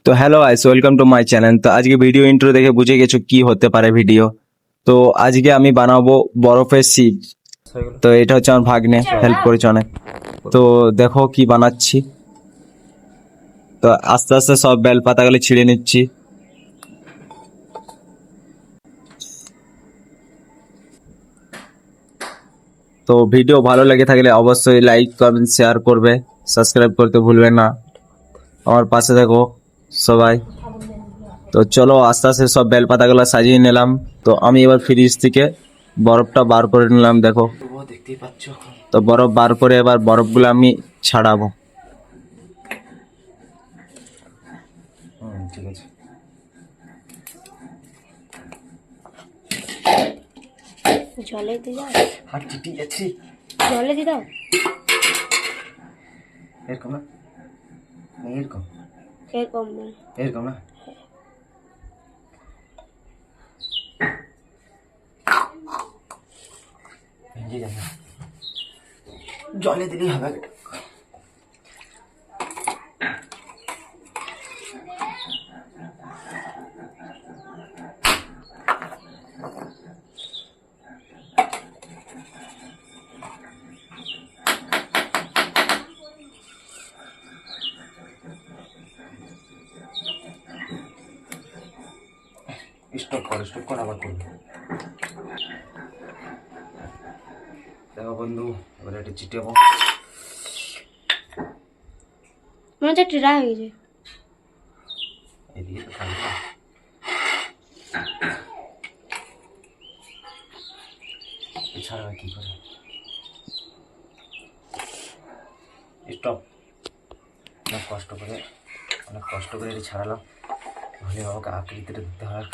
তো hello guys, welcome to my channel. তো আজকে ভিডিও ইন্ট্রো দেখে বুঝে গেছো কি হতে পারে ভিডিও। তো আজকে আমি বানাবো বরফের শিপ। তো এটা হচ্ছে আমার ভাগ্নে, হেল্প করেছে অনেক। তো দেখো কি বানাচ্ছি। তো আস্তে আস্তে সব বেল পাতাগুলো ছিঁড়ে নিচ্ছি। তো ভিডিও ভালো লেগে থাকলে অবশ্যই লাইক কমেন্ট শেয়ার করবে, সাবস্ক্রাইব করতে ভুলবে না। আমার পাশে দেখো সবাই। তো চলো আস্তে আস্তে সব বেল পাতাগুলো সাজিয়ে নিলাম। তো আমি এবার ফ্রিজ থেকে বরফটা বার করে নিলাম। দেখো দেখতেই পাচ্ছ এখন। তো বরফ বার করে এবার বরফগুলো আমি ছাড়াবো। ঠিক আছে। জলে দিয়ে দাও, হাত চিটি যাচ্ছি। জলে দিয়ে দাও। এরকম না, এরকম এরকম এরকম না। ভেঙে যাবে, জলে দিলেই হবে। স্টপ কর আবার করবো। দেখো বন্ধু, এবার একটু চিটাবো। মনে হচ্ছে টিরা হয়ে গেছে। এদিকে তো খাবো না। এছাড়া কি করে? স্টপ। অনেক কষ্ট করে এটি ছাড়ালাম। ভালো বাবাকে আকৃতিটা দিতে হয়।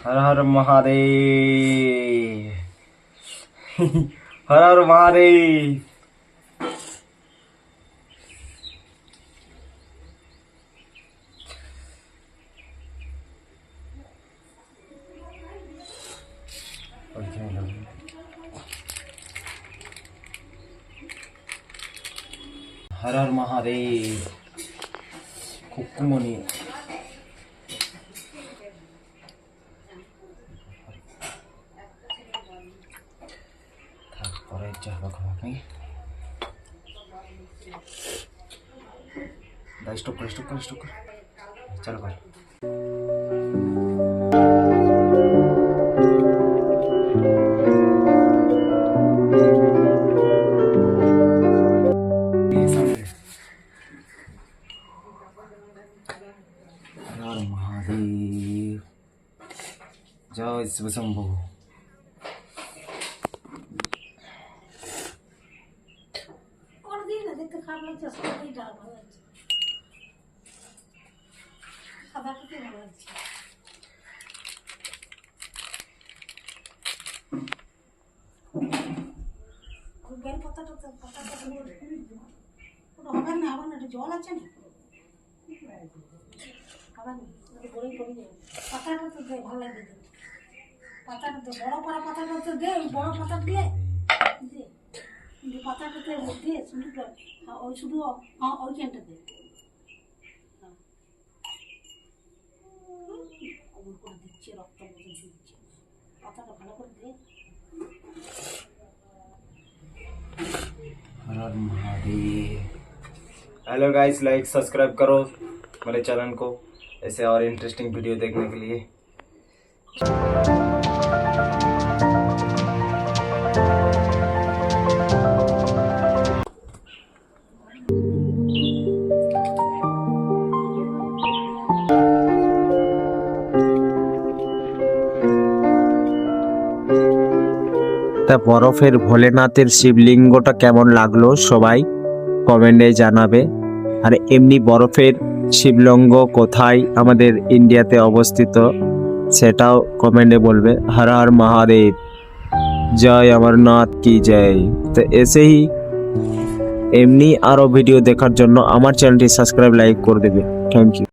হর হর মহাদেব, হর হর মহাদেব। হর হর মহাদেব। খুকুমনি তারপরে যাবো খাওয়াকে। স্টপ কর চলো ভাই। হর মহাদেব, জয় শিব শম্ভু। দেখতে খারাপ লাগছে, সাদাটা ভালো লাগছে, সাদাটাতে ভালো লাগছে। বেল পাতাটা ওটা হবে না, আবার না, এটা জল আছে না, আবার বড়ই পড়ে যাবে। পাতাটা তো দে, ভালো লাগবে। পাতাটা তো বড় পাড়া পাতাটা তো দে, ওই বড় পাতা দিলে দে, পাতাটাতে দে শুধু, ওই শুধু ওইখানটা দে। অমন করে দিচ্ছে, রক্ত মতো দিচ্ছে, পাতাটা ভালো করে দে। Har Har Mahadev. Hello guys, like subscribe करो मेरे चैनल को ऐसे और इंटरेस्टिंग वीडियो देखने के लिए। তা বরফের ভোলেনাথের শিবলিঙ্গটা কেমন লাগলো সবাই কমেন্টে জানাবে। আর এমনি বরফের শিবলিঙ্গ কোথায় আমাদের ইন্ডিয়াতে অবস্থিত সেটাও কমেন্টে বলবে। হর হর মহাদেব, জয় অমরনাথ কি জয়। তো এসেই এমনি আরো ভিডিও দেখার জন্য আমার চ্যানেলটি সাবস্ক্রাইব লাইক করে দেবে। Thank you.